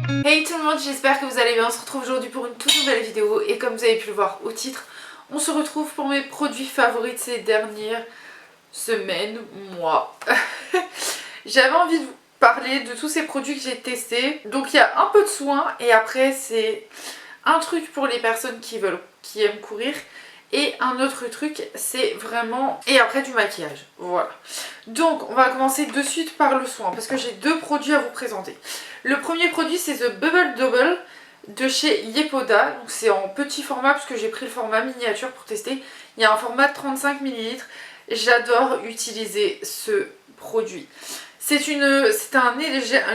Hey tout le monde, j'espère que vous allez bien. On se retrouve aujourd'hui pour une toute nouvelle vidéo et comme vous avez pu le voir au titre, on se retrouve pour mes produits favoris de ces dernières semaines, mois. J'avais envie de vous parler de tous ces produits que j'ai testés. Donc il y a un peu de soins et après c'est un truc pour les personnes qui aiment courir. Et un autre truc, c'est vraiment... Et après du maquillage, voilà. Donc, on va commencer de suite par le soin, parce que j'ai deux produits à vous présenter. Le premier produit, c'est The Bubble Double de chez Yepoda. Donc c'est en petit format, parce que j'ai pris le format miniature pour tester. Il y a un format de 35 ml. J'adore utiliser ce produit. C'est une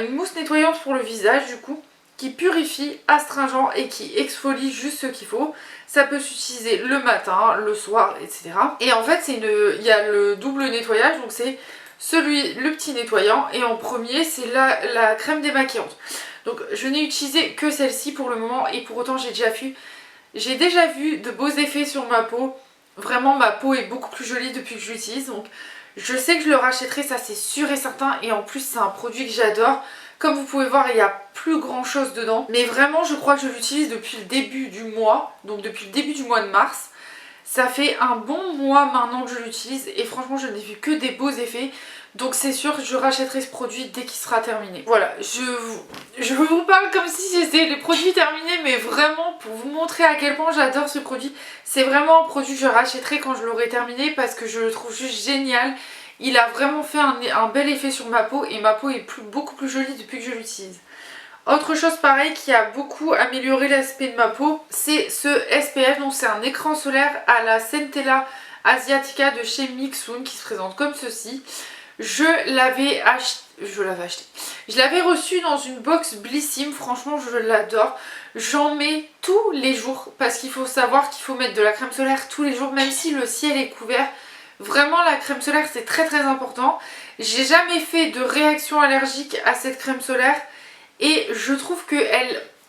mousse nettoyante pour le visage, du coup, qui purifie, astringent et qui exfolie juste ce qu'il faut. Ça peut s'utiliser le matin, le soir, etc. Et en fait, il y a le double nettoyage, donc c'est le petit nettoyant. Et en premier, c'est la crème démaquillante. Donc je n'ai utilisé que celle-ci pour le moment et pour autant j'ai déjà vu de beaux effets sur ma peau. Vraiment, ma peau est beaucoup plus jolie depuis que je l'utilise. Donc je sais que je le rachèterai, ça c'est sûr et certain. Et en plus, c'est un produit que j'adore. Comme vous pouvez voir, il n'y a plus grand chose dedans. Mais vraiment, je crois que je l'utilise depuis le début du mois. Donc depuis le début du mois de mars. Ça fait un bon mois maintenant que je l'utilise. Et franchement, je n'ai vu que des beaux effets. Donc c'est sûr que je rachèterai ce produit dès qu'il sera terminé. Voilà, je vous parle comme si c'était les produits terminés. Mais vraiment, pour vous montrer à quel point j'adore ce produit. C'est vraiment un produit que je rachèterai quand je l'aurai terminé. Parce que je le trouve juste génial. Il a vraiment fait un bel effet sur ma peau et ma peau est beaucoup plus jolie depuis que je l'utilise. Autre chose pareil qui a beaucoup amélioré l'aspect de ma peau, c'est ce SPF. Donc c'est un écran solaire à la Centella Asiatica de chez Mixun qui se présente comme ceci. Je l'avais reçu dans une box Blissim, franchement je l'adore. J'en mets tous les jours parce qu'il faut savoir qu'il faut mettre de la crème solaire tous les jours même si le ciel est couvert. Vraiment la crème solaire c'est très important. J'ai jamais fait de réaction allergique à cette crème solaire et je trouve que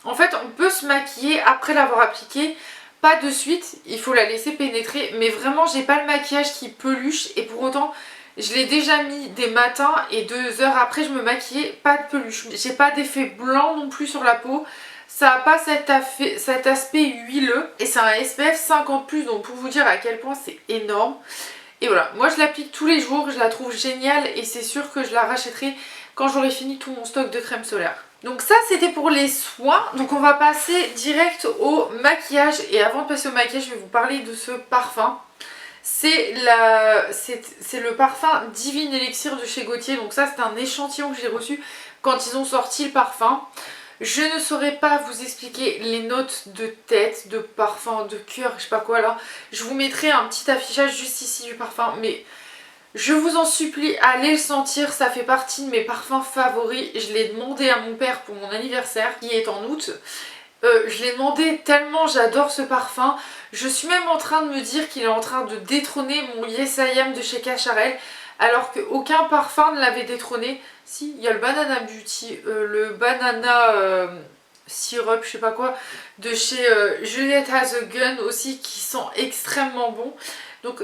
en fait on peut se maquiller après l'avoir appliquée, pas de suite, il faut la laisser pénétrer, mais vraiment j'ai pas le maquillage qui peluche et pour autant je l'ai déjà mis des matins et 2 heures après je me maquillais, pas de peluche. J'ai pas d'effet blanc non plus sur la peau. Ça n'a pas cet aspect huileux et c'est un SPF 50+, donc pour vous dire à quel point c'est énorme. Et voilà, moi je l'applique tous les jours, je la trouve géniale et c'est sûr que je la rachèterai quand j'aurai fini tout mon stock de crème solaire. Donc ça c'était pour les soins, donc on va passer direct au maquillage. Et avant de passer au maquillage, je vais vous parler de ce parfum. C'est le parfum Divine Elixir de chez Gaultier. Donc ça c'est un échantillon que j'ai reçu quand ils ont sorti le parfum. Je ne saurais pas vous expliquer les notes de tête, de parfum, de cœur, je sais pas quoi là. Je vous mettrai un petit affichage juste ici du parfum, mais je vous en supplie, allez le sentir, ça fait partie de mes parfums favoris. Je l'ai demandé à mon père pour mon anniversaire, qui est en août. Je l'ai demandé tellement j'adore ce parfum. Je suis même en train de me dire qu'il est en train de détrôner mon Yes I Am de chez Cacharel. Alors qu'aucun parfum ne l'avait détrôné. Si, il y a le Banana Beauty, le Banana Syrup, je sais pas quoi, de chez Juliette Has a Gun aussi, qui sent extrêmement bon. Donc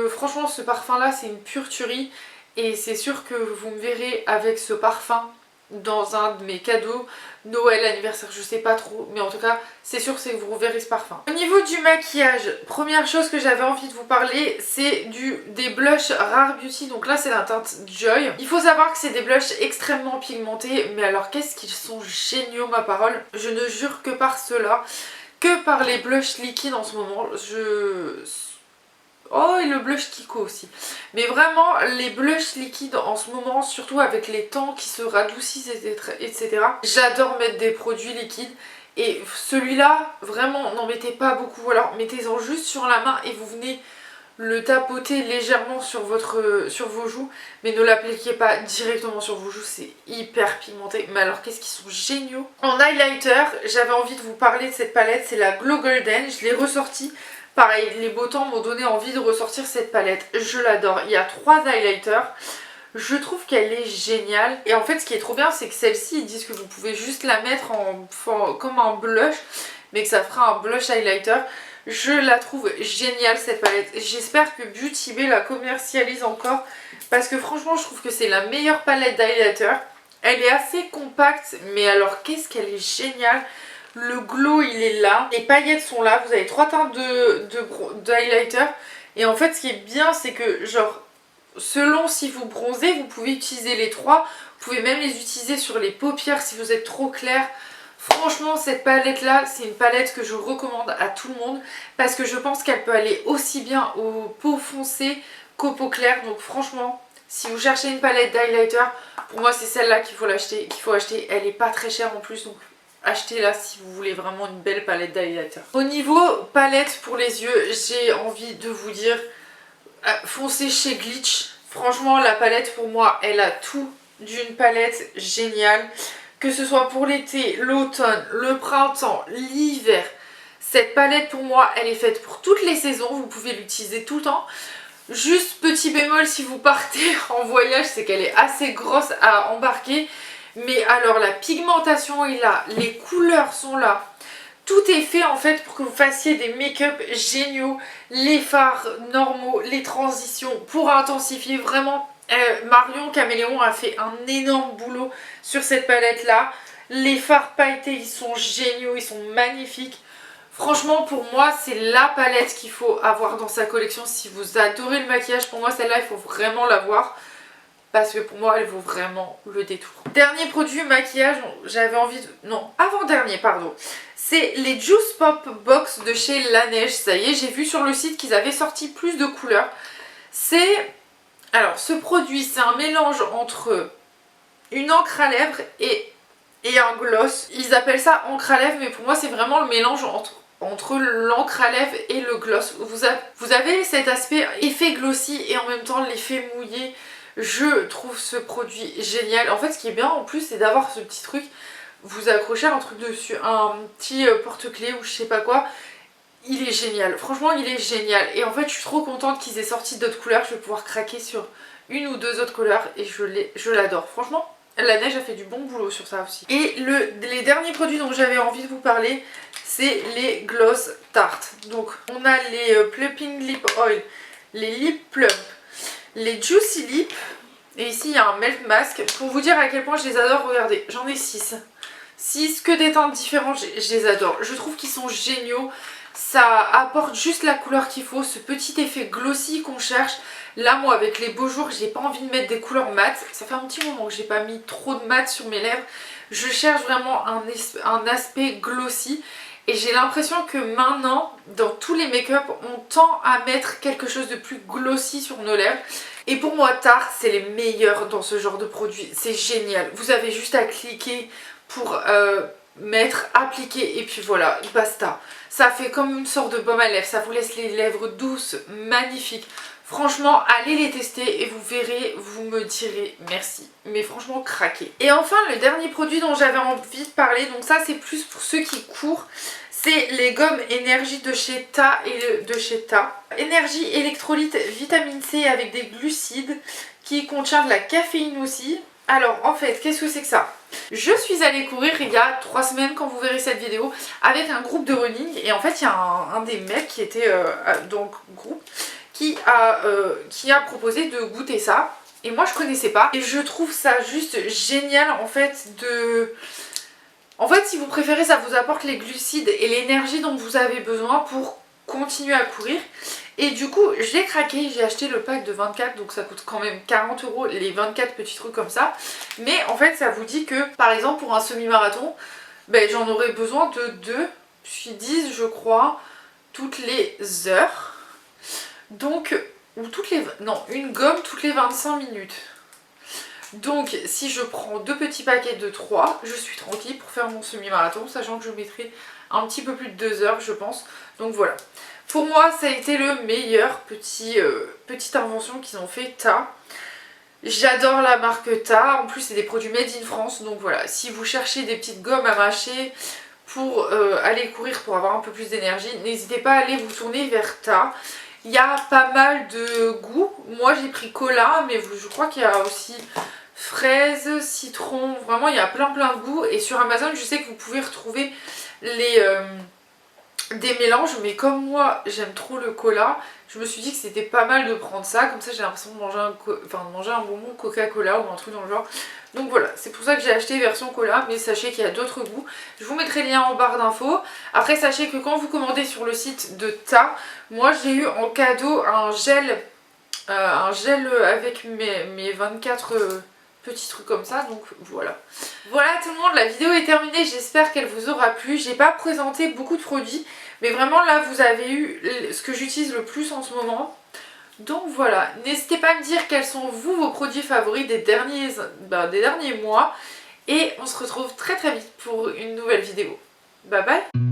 franchement ce parfum là c'est une pure tuerie. Et c'est sûr que vous me verrez avec ce parfum dans un de mes cadeaux, Noël, anniversaire, je sais pas trop, mais en tout cas c'est sûr que vous reverrez ce parfum. Au niveau du maquillage, première chose que j'avais envie de vous parler, c'est des blushs Rare Beauty. Donc là c'est la teinte Joy. Il faut savoir que c'est des blushs extrêmement pigmentés, mais alors qu'est-ce qu'ils sont géniaux, ma parole. Je ne jure que par ceux-là, que par les blushs liquides en ce moment. Oh, et le blush Kiko aussi. Mais vraiment, les blushs liquides en ce moment, surtout avec les tons qui se radoucissent, etc. J'adore mettre des produits liquides. Et celui-là, vraiment, n'en mettez pas beaucoup. Alors, mettez-en juste sur la main et vous venez le tapoter légèrement sur vos joues. Mais ne l'appliquez pas directement sur vos joues, c'est hyper pigmenté. Mais alors, qu'est-ce qu'ils sont géniaux. En highlighter, j'avais envie de vous parler de cette palette. C'est la Glow Golden. Je l'ai ressortie. Pareil, les beaux temps m'ont donné envie de ressortir cette palette. Je l'adore. Il y a 3 highlighters. Je trouve qu'elle est géniale. Et en fait, ce qui est trop bien, c'est que celle-ci, ils disent que vous pouvez juste la mettre comme un blush, mais que ça fera un blush highlighter. Je la trouve géniale cette palette. J'espère que Beauty Bay la commercialise encore. Parce que franchement, je trouve que c'est la meilleure palette d'highlighter. Elle est assez compacte, mais alors qu'est-ce qu'elle est géniale. Le glow il est là, les paillettes sont là, vous avez 3 teintes de highlighter. Et en fait ce qui est bien c'est que genre selon si vous bronzez, vous pouvez utiliser les 3. Vous pouvez même les utiliser sur les paupières si vous êtes trop clair. Franchement cette palette là c'est une palette que je recommande à tout le monde. Parce que je pense qu'elle peut aller aussi bien aux peaux foncées qu'aux peaux claires. Donc franchement si vous cherchez une palette d'highlighter, pour moi c'est celle-là qu'il faut acheter. Elle est pas très chère en plus donc achetez-la si vous voulez vraiment une belle palette d'highlighter. Au niveau palette pour les yeux, j'ai envie de vous dire foncez chez Glitch. Franchement la palette pour moi elle a tout d'une palette géniale. Que ce soit pour l'été, l'automne, le printemps, l'hiver. Cette palette pour moi elle est faite pour toutes les saisons. Vous pouvez l'utiliser tout le temps. Juste petit bémol si vous partez en voyage, c'est qu'elle est assez grosse à embarquer. Mais alors la pigmentation est là, les couleurs sont là. Tout est fait en fait pour que vous fassiez des make-up géniaux, les fards normaux, les transitions pour intensifier vraiment. Marion Caméléon a fait un énorme boulot sur cette palette là. Les fards pailletés ils sont géniaux, ils sont magnifiques. Franchement pour moi c'est la palette qu'il faut avoir dans sa collection. Si vous adorez le maquillage, pour moi celle-là il faut vraiment l'avoir. Parce que pour moi elle vaut vraiment le détour. Dernier produit maquillage, j'avais envie de... Non, avant-dernier pardon. C'est les Juice Pop Box de chez Laneige. Ça y est, j'ai vu sur le site qu'ils avaient sorti plus de couleurs. C'est... Alors ce produit c'est un mélange entre une encre à lèvres et un gloss. Ils appellent ça encre à lèvres mais pour moi c'est vraiment le mélange entre l'encre à lèvres et le gloss. Vous avez cet aspect effet glossy et en même temps l'effet mouillé. Je trouve ce produit génial. En fait ce qui est bien en plus c'est d'avoir ce petit truc. Vous accrochez un truc dessus, un petit porte-clés ou je sais pas quoi. Il est génial, franchement il est génial. Et en fait je suis trop contente qu'ils aient sorti d'autres couleurs. Je vais pouvoir craquer sur une ou deux autres couleurs et je l'adore. Franchement Laneige a fait du bon boulot sur ça aussi. Et les derniers produits dont j'avais envie de vous parler, c'est les Gloss Tarte. Donc on a les Plumping Lip Oil, les Lip Plump, les Juicy Lip. Et ici il y a un Melt Mask. Pour vous dire à quel point je les adore, regardez, j'en ai 6. 6 que des teintes différentes, je les adore. Je trouve qu'ils sont géniaux. Ça apporte juste la couleur qu'il faut, ce petit effet glossy qu'on cherche. Là moi avec les beaux jours j'ai pas envie de mettre des couleurs mates. Ça fait un petit moment que j'ai pas mis trop de mat sur mes lèvres. Je cherche vraiment un aspect glossy. Et j'ai l'impression que maintenant dans tous les make-up on tend à mettre quelque chose de plus glossy sur nos lèvres. Et pour moi Tarte c'est les meilleurs dans ce genre de produit. C'est génial. Vous avez juste à cliquer pour mettre, appliquer et puis voilà, basta. Ça fait comme une sorte de baume à lèvres, ça vous laisse les lèvres douces, magnifiques. Franchement, allez les tester et vous verrez, vous me direz merci. Mais franchement, craquez. Et enfin, le dernier produit dont j'avais envie de parler, donc ça c'est plus pour ceux qui courent, c'est les gommes énergie de chez Ta et de chez Ta. Énergie électrolyte vitamine C avec des glucides qui contient de la caféine aussi. Alors en fait, qu'est-ce que c'est que ça? Je suis allée courir il y a 3 semaines quand vous verrez cette vidéo avec un groupe de running et en fait il y a un des mecs qui était dans le groupe qui a proposé de goûter ça et moi je connaissais pas et je trouve ça juste génial en fait de... En fait si vous préférez ça vous apporte les glucides et l'énergie dont vous avez besoin pour continuer à courir. Et du coup j'ai craqué, j'ai acheté le pack de 24 donc ça coûte quand même 40 € les 24 petits trucs comme ça. Mais en fait ça vous dit que par exemple pour un semi-marathon ben, j'en aurais besoin de 2, puis 10 je crois toutes les heures. Donc, ou toutes les... Non, une gomme toutes les 25 minutes. Donc si je prends 2 petits paquets de 3, je suis tranquille pour faire mon semi-marathon, sachant que je mettrai un petit peu plus de 2 heures je pense. Donc voilà. Pour moi ça a été le meilleur petite invention qu'ils ont fait Ta. J'adore la marque Ta, en plus c'est des produits made in France. Donc voilà, si vous cherchez des petites gommes à mâcher pour aller courir pour avoir un peu plus d'énergie, n'hésitez pas à aller vous tourner vers Ta. Il y a pas mal de goûts. Moi j'ai pris cola, mais je crois qu'il y a aussi fraise, citron. Vraiment il y a plein de goûts. Et sur Amazon je sais que vous pouvez retrouver des mélanges. Mais comme moi j'aime trop le cola, je me suis dit que c'était pas mal de prendre ça. Comme ça j'ai l'impression de manger un bonbon Coca-Cola ou un truc dans le genre. Donc voilà, c'est pour ça que j'ai acheté version cola, mais sachez qu'il y a d'autres goûts. Je vous mettrai le lien en barre d'infos. Après sachez que quand vous commandez sur le site de Ta, moi j'ai eu en cadeau un gel avec mes 24 petits trucs comme ça, donc voilà. Voilà tout le monde, la vidéo est terminée, j'espère qu'elle vous aura plu. J'ai pas présenté beaucoup de produits, mais vraiment là vous avez eu ce que j'utilise le plus en ce moment. Donc voilà, n'hésitez pas à me dire quels sont vous vos produits favoris des derniers mois. Et on se retrouve très vite pour une nouvelle vidéo. Bye bye.